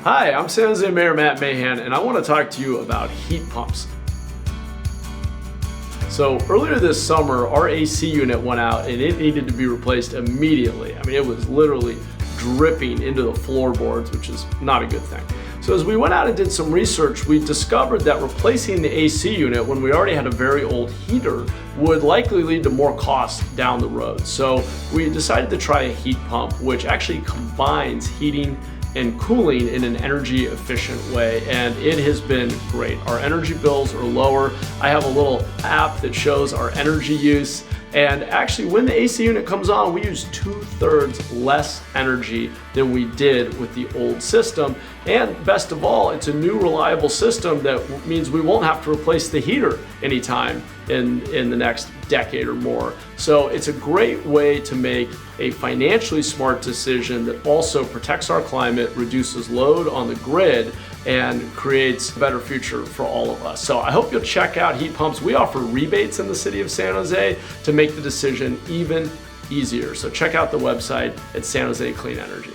Hi, I'm José Mayor Matt Mahan, and I want to talk to you about heat pumps. So earlier this summer, our AC unit went out and it needed to be replaced immediately. I mean, it was literally dripping into the floorboards, which is not a good thing. So as we went out and did some research, we discovered that replacing the AC unit when we already had a very old heater would likely lead to more costs down the road. So we decided to try a heat pump, which actually combines heating and cooling in an energy efficient way, and it has been great. Our energy bills are lower. I have a little app that shows our energy use, and actually when the AC unit comes on, we use 2/3 less energy than we did with the old system. And best of all, it's a new reliable system that means we won't have to replace the heater anytime in the next decade or more. So it's a great way to make a financially smart decision that also protects our climate, reduces load on the grid, and creates a better future for all of us. So I hope you'll check out heat pumps. We offer rebates in the city of San Jose to make the decision even easier. So check out the website at San Jose Clean Energy.